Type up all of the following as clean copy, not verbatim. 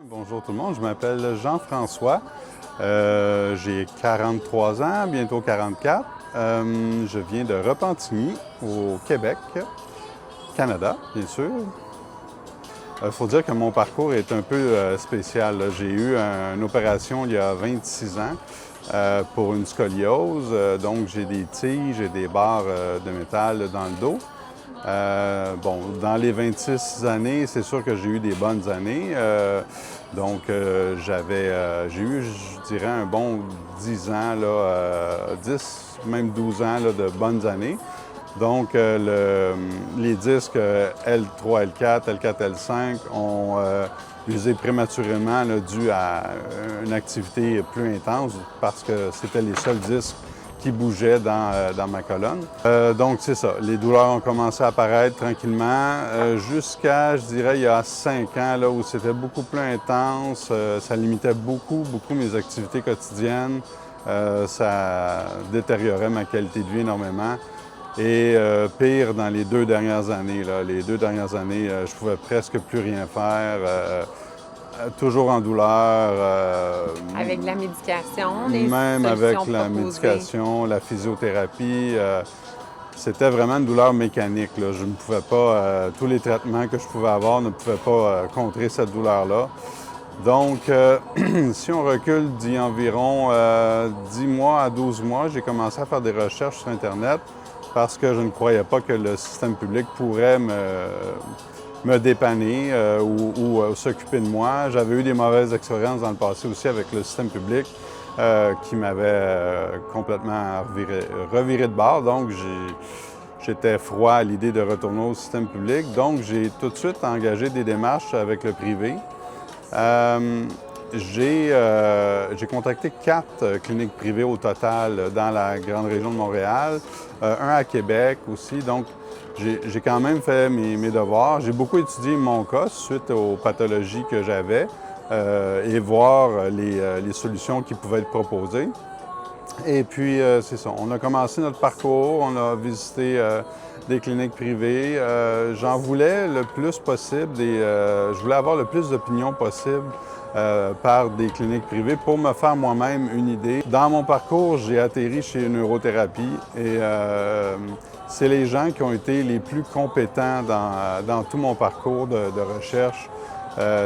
Bonjour tout le monde, je m'appelle Jean-François. J'ai 43 ans, bientôt 44. Je viens de Repentigny, au Québec, Canada, bien sûr. Il faut dire que mon parcours est un peu spécial. J'ai eu une opération il y a 26 ans pour une scoliose. Donc, j'ai des tiges et des barres de métal dans le dos. Dans les 26 années, c'est sûr que j'ai eu des bonnes années. J'ai eu, je dirais, un bon 10 ans, 10, même 12 ans là, de bonnes années. Donc, les disques L3, L4, L4, L5 ont usé prématurément là, dû à une activité plus intense parce que c'était les seuls disques qui bougeaient dans ma colonne. Donc, c'est ça. Les douleurs ont commencé à apparaître tranquillement jusqu'à, je dirais, il y a 5 ans, là, où c'était beaucoup plus intense. Ça limitait beaucoup mes activités quotidiennes. Ça détériorait ma qualité de vie énormément. Et pire, dans les 2 dernières années, là, je pouvais presque plus rien faire. Toujours en douleur. Avec la médication, même avec la proposées. médication, la physiothérapie. C'était vraiment une douleur mécanique. Là. Je ne pouvais pas, tous les traitements que je pouvais avoir ne pouvaient pas contrer cette douleur-là. Donc, si on recule d'il y a environ 10 mois à 12 mois, j'ai commencé à faire des recherches sur Internet parce que je ne croyais pas que le système public pourrait me dépanner ou s'occuper de moi. J'avais eu des mauvaises expériences dans le passé aussi avec le système public qui m'avait complètement reviré de bord. Donc, j'étais froid à l'idée de retourner au système public. Donc, j'ai tout de suite engagé des démarches avec le privé. J'ai contacté 4 cliniques privées au total dans la grande région de Montréal, un à Québec aussi. Donc, j'ai quand même fait mes devoirs. J'ai beaucoup étudié mon cas suite aux pathologies que j'avais et voir les solutions qui pouvaient être proposées. Et puis, c'est ça. On a commencé notre parcours, on a visité des cliniques privées. J'en voulais le plus possible, je voulais avoir le plus d'opinions possible par des cliniques privées pour me faire moi-même une idée. Dans mon parcours, j'ai atterri chez Neurothérapie et c'est les gens qui ont été les plus compétents dans tout mon parcours de recherche.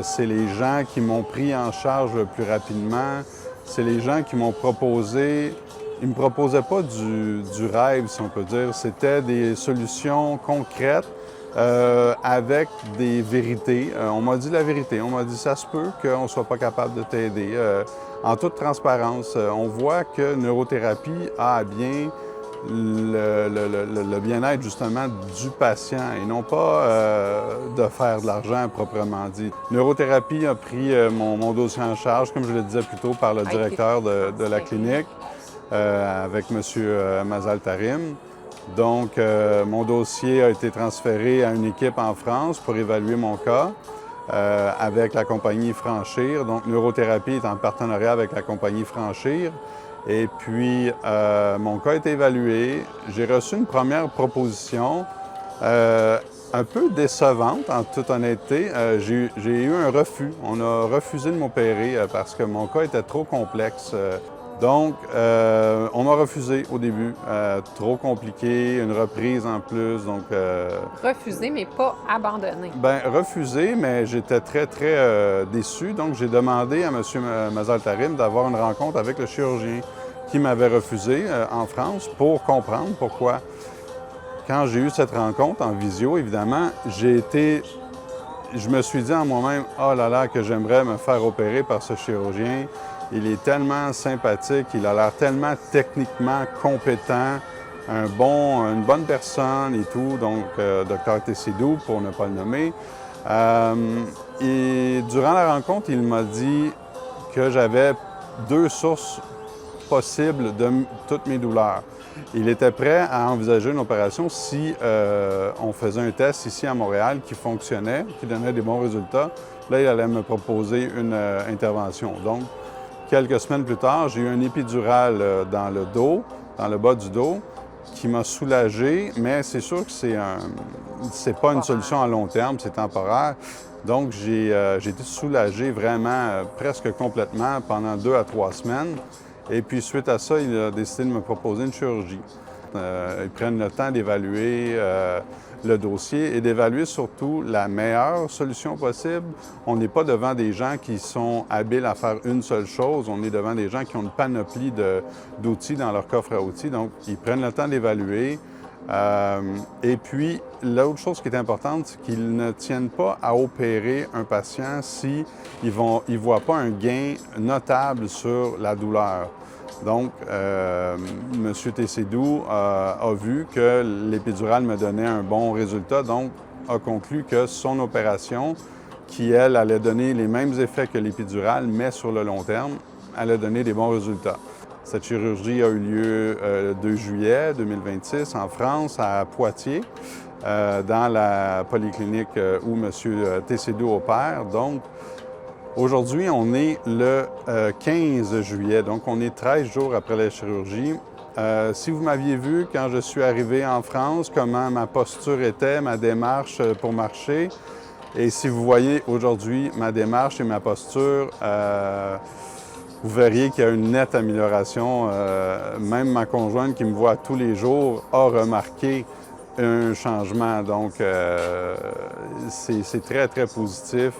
C'est les gens qui m'ont pris en charge le plus rapidement. C'est les gens qui m'ont proposé, ils ne me proposaient pas du rêve, si on peut dire. C'était des solutions concrètes avec des vérités. On m'a dit la vérité. On m'a dit ça se peut qu'on ne soit pas capable de t'aider. En toute transparence, on voit que neurothérapie a à bien le bien-être justement du patient et non pas de faire de l'argent proprement dit. Neurothérapie a pris mon dossier en charge, comme je le disais plus tôt, par le directeur de la clinique avec M. Mazal Tarim. Donc, mon dossier a été transféré à une équipe en France pour évaluer mon cas avec la compagnie Franchir. Donc, Neurothérapie est en partenariat avec la compagnie Franchir. Et puis, mon cas a été évalué. J'ai reçu une première proposition un peu décevante, en toute honnêteté. J'ai eu un refus. On a refusé de m'opérer parce que mon cas était trop complexe. Donc, on m'a refusé au début. Trop compliqué, une reprise en plus. Donc, refusé, mais pas abandonné. Bien, refusé, mais j'étais très, très déçu. Donc, j'ai demandé à M. Mazal Tarim d'avoir une rencontre avec le chirurgien qui m'avait refusé en France pour comprendre pourquoi. Quand j'ai eu cette rencontre en visio, évidemment, je me suis dit en moi-même, oh là là, que j'aimerais me faire opérer par ce chirurgien. Il est tellement sympathique, il a l'air tellement techniquement compétent, une bonne personne et tout, donc Dr Tessidou, pour ne pas le nommer. Et durant la rencontre, il m'a dit que j'avais 2 sources possibles de toutes mes douleurs. Il était prêt à envisager une opération si on faisait un test ici à Montréal qui fonctionnait, qui donnait des bons résultats. Là, il allait me proposer une intervention. Donc, quelques semaines plus tard, j'ai eu un épidural dans le dos, dans le bas du dos. qui m'a soulagé, mais c'est sûr que c'est pas une solution à long terme, c'est temporaire. Donc, j'ai été soulagé vraiment presque complètement pendant 2 à 3 semaines. Et puis, suite à ça, il a décidé de me proposer une chirurgie. Ils prennent le temps d'évaluer le dossier et d'évaluer surtout la meilleure solution possible. On n'est pas devant des gens qui sont habiles à faire une seule chose. On est devant des gens qui ont une panoplie d'outils dans leur coffre à outils. Donc, ils prennent le temps d'évaluer. Et puis, l'autre chose qui est importante, c'est qu'ils ne tiennent pas à opérer un patient s'ils ne voient pas un gain notable sur la douleur. Donc, M. Teycédou a vu que l'épidurale me donnait un bon résultat, donc a conclu que son opération, qui, elle, allait donner les mêmes effets que l'épidurale, mais sur le long terme, allait donner des bons résultats. Cette chirurgie a eu lieu le 2 juillet 2026 en France, à Poitiers, dans la polyclinique où M. Teycédou opère. Donc, aujourd'hui, on est le 15 juillet, donc on est 13 jours après la chirurgie. Si vous m'aviez vu quand je suis arrivé en France, comment ma posture était, ma démarche pour marcher, et si vous voyez aujourd'hui ma démarche et ma posture, vous verriez qu'il y a une nette amélioration. Même ma conjointe qui me voit tous les jours a remarqué un changement. Donc, c'est très, très positif.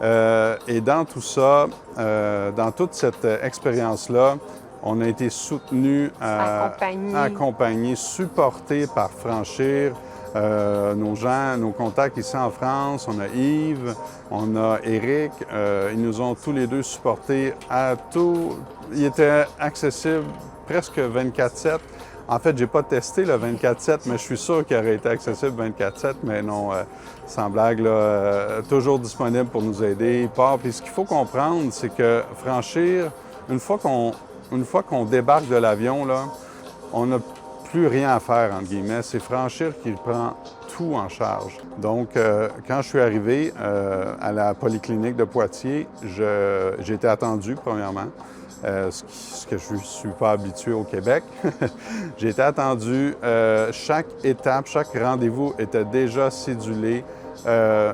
Et dans tout ça, dans toute cette expérience-là, on a été soutenu, accompagné, supporté par Franchir. Nos gens, nos contacts ici en France, on a Yves, on a Éric, ils nous ont tous les deux supportés à tout. Il était accessible presque 24/7. En fait, je n'ai pas testé le 24/7, mais je suis sûr qu'il aurait été accessible 24/7, mais non, sans blague, là, toujours disponible pour nous aider. Il part. Puis ce qu'il faut comprendre, c'est que Franchir, une fois qu'on débarque de l'avion, là, on n'a plus rien à faire, entre guillemets. C'est Franchir qui prend tout en charge. Donc, quand je suis arrivé à la polyclinique de Poitiers, j'ai été attendu, premièrement, ce que je ne suis pas habitué au Québec. J'ai été attendu. Chaque étape, chaque rendez-vous était déjà cédulé.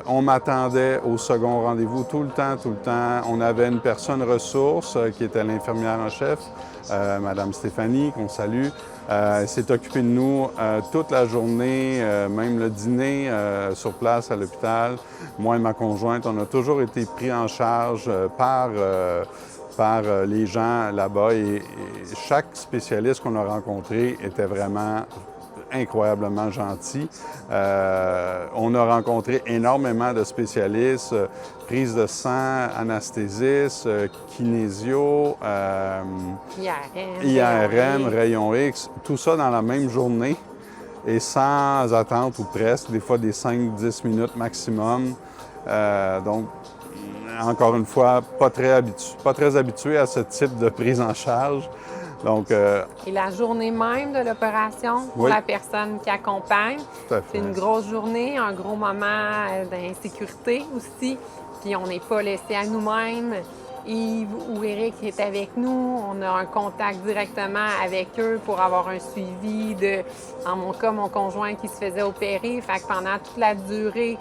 On m'attendait au second rendez-vous tout le temps. On avait une personne ressource qui était l'infirmière en chef, Mme Stéphanie, qu'on salue. Elle s'est occupée de nous toute la journée, même le dîner sur place à l'hôpital. Moi et ma conjointe, on a toujours été pris en charge par les gens là-bas et chaque spécialiste qu'on a rencontré était vraiment incroyablement gentil. On a rencontré énormément de spécialistes, prise de sang, anesthésiste, kinésio, IRM, rayon X, tout ça dans la même journée et sans attente ou presque, des fois des 5-10 minutes maximum. Donc, encore une fois, pas très habitué à ce type de prise en charge. Donc, et la journée même de l'opération pour la personne qui accompagne, c'est une grosse journée, un gros moment d'insécurité aussi. Puis on n'est pas laissé à nous-mêmes. Yves ou Éric est avec nous. On a un contact directement avec eux pour avoir un suivi en mon cas, mon conjoint qui se faisait opérer. Fait que pendant toute la durée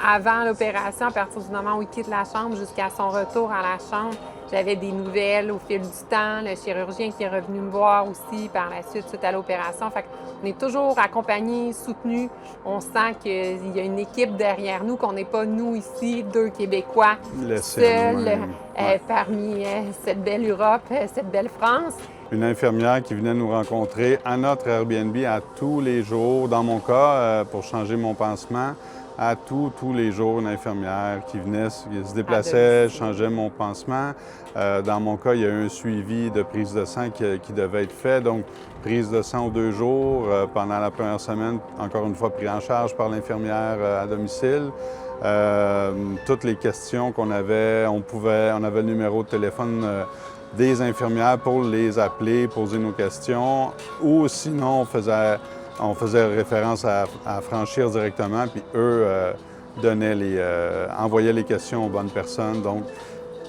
avant l'opération, à partir du moment où il quitte la chambre jusqu'à son retour à la chambre, j'avais des nouvelles au fil du temps. Le chirurgien qui est revenu me voir aussi par la suite à l'opération. Fait qu'on est toujours accompagnés, soutenus. On sent qu'il y a une équipe derrière nous, qu'on n'est pas nous ici, 2 Québécois, seuls parmi cette belle Europe, cette belle France. Une infirmière qui venait nous rencontrer à notre Airbnb à tous les jours. Dans mon cas, pour changer mon pansement, à tous les jours, une infirmière qui venait, qui se déplaçait, changeait mon pansement. Dans mon cas, il y a eu un suivi de prise de sang qui devait être fait. Donc, prise de sang aux 2 jours. Pendant la première semaine, encore une fois, pris en charge par l'infirmière à domicile. Toutes les questions qu'on avait, on avait le numéro de téléphone des infirmières pour les appeler, poser nos questions. Ou sinon, on faisait référence à Franchir directement, puis eux envoyaient les questions aux bonnes personnes. Donc,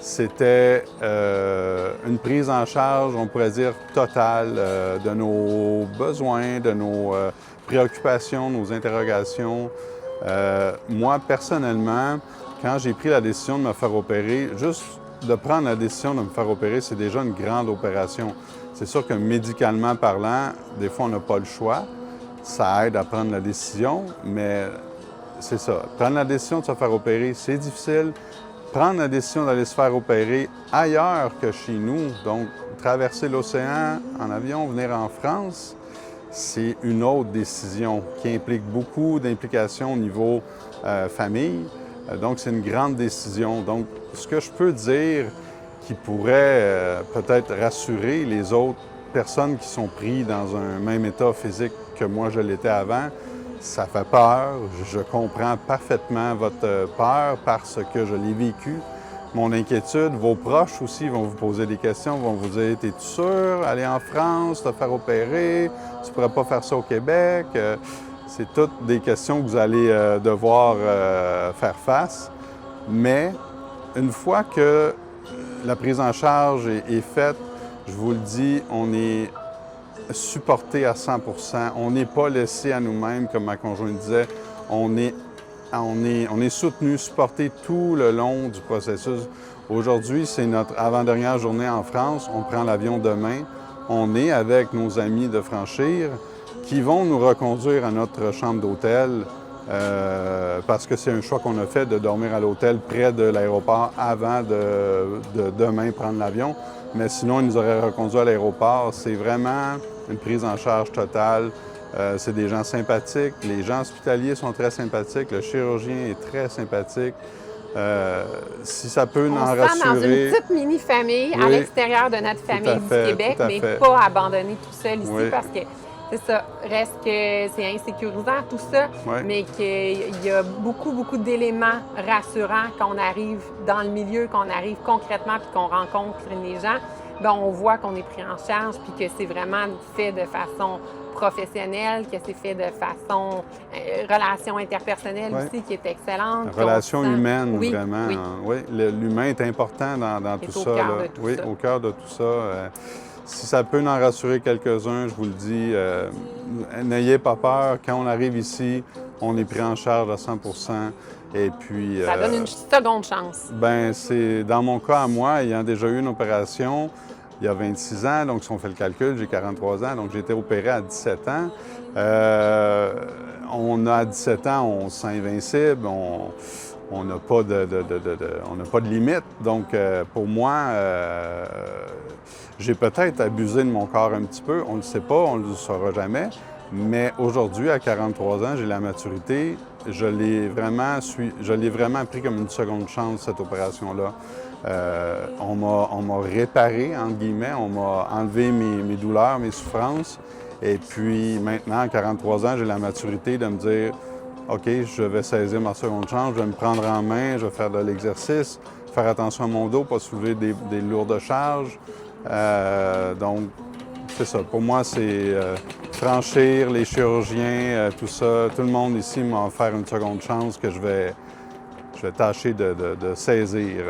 c'était une prise en charge, on pourrait dire, totale de nos besoins, de nos préoccupations, nos interrogations. Moi, personnellement, quand j'ai pris la décision de me faire opérer, juste de prendre la décision de me faire opérer, c'est déjà une grande opération. C'est sûr que médicalement parlant, des fois, on n'a pas le choix. Ça aide à prendre la décision, mais c'est ça. Prendre la décision de se faire opérer, c'est difficile. Prendre la décision d'aller se faire opérer ailleurs que chez nous, donc traverser l'océan en avion, venir en France, c'est une autre décision qui implique beaucoup d'implications au niveau famille. Donc, c'est une grande décision. Donc, ce que je peux dire qui pourrait peut-être rassurer les autres personnes qui sont prises dans un même état physique que moi je l'étais avant, ça fait peur. Je comprends parfaitement votre peur parce que je l'ai vécu. Mon inquiétude, vos proches aussi vont vous poser des questions, vont vous dire « Es-tu sûr? Aller en France, te faire opérer? Tu ne pourrais pas faire ça au Québec? » C'est toutes des questions que vous allez devoir faire face. Mais une fois que la prise en charge est faite, je vous le dis, on est supporté à 100 %. On n'est pas laissé à nous-mêmes, comme ma conjointe disait. On est soutenu, supporté tout le long du processus. Aujourd'hui, c'est notre avant-dernière journée en France. On prend l'avion demain. On est avec nos amis de Franchir qui vont nous reconduire à notre chambre d'hôtel parce que c'est un choix qu'on a fait de dormir à l'hôtel près de l'aéroport avant de demain prendre l'avion. Mais sinon, ils nous auraient reconduit à l'aéroport. C'est vraiment une prise en charge totale. C'est des gens sympathiques. Les gens hospitaliers sont très sympathiques. Le chirurgien est très sympathique. Si ça peut nous en rassurer... On se sent dans une petite mini-famille à l'extérieur de notre famille du Québec, mais pas abandonné tout seul ici parce que c'est ça. Reste que c'est insécurisant tout ça, mais qu'il y a beaucoup d'éléments rassurants quand on arrive dans le milieu, qu'on arrive concrètement puis qu'on rencontre les gens. Bien, on voit qu'on est pris en charge puis que c'est vraiment fait de façon professionnelle, que c'est fait de façon relation interpersonnelle aussi qui est excellente. Relation humaine, vraiment. Oui, l'humain est important dans tout ça. Au cœur de tout ça. Si ça peut en rassurer quelques-uns, je vous le dis, n'ayez pas peur. Quand on arrive ici, on est pris en charge à 100 %. Et puis, ça donne une seconde chance. Bien, c'est dans mon cas à moi, ayant déjà eu une opération il y a 26 ans, donc si on fait le calcul, j'ai 43 ans, donc j'ai été opéré à 17 ans. À 17 ans, on se sent invincible, on n'a pas de limite. Donc, pour moi, j'ai peut-être abusé de mon corps un petit peu, on ne le sait pas, on ne le saura jamais. Mais aujourd'hui, à 43 ans, j'ai la maturité. Je l'ai vraiment pris comme une seconde chance, cette opération-là. On m'a réparé, entre guillemets, on m'a enlevé mes douleurs, mes souffrances. Et puis maintenant, à 43 ans, j'ai la maturité de me dire « OK, je vais saisir ma seconde chance, je vais me prendre en main, je vais faire de l'exercice, faire attention à mon dos, pas soulever des lourdes charges. » Donc, c'est ça. Pour moi, c'est Franchir, les chirurgiens, tout ça. Tout le monde ici m'a offert une seconde chance que je vais tâcher de saisir.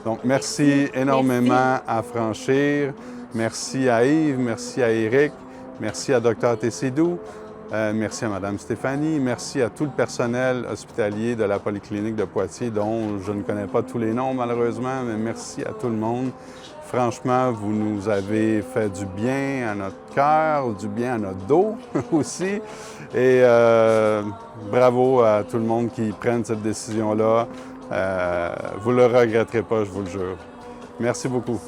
Donc, merci énormément à Franchir. Merci à Yves, merci à Éric, merci à Dr Tessidoux, merci à Mme Stéphanie, merci à tout le personnel hospitalier de la Polyclinique de Poitiers, dont je ne connais pas tous les noms malheureusement, mais merci à tout le monde. Franchement, vous nous avez fait du bien à notre cœur, du bien à notre dos aussi. Et bravo à tout le monde qui prenne cette décision-là. Vous ne le regretterez pas, je vous le jure. Merci beaucoup.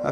Ouais!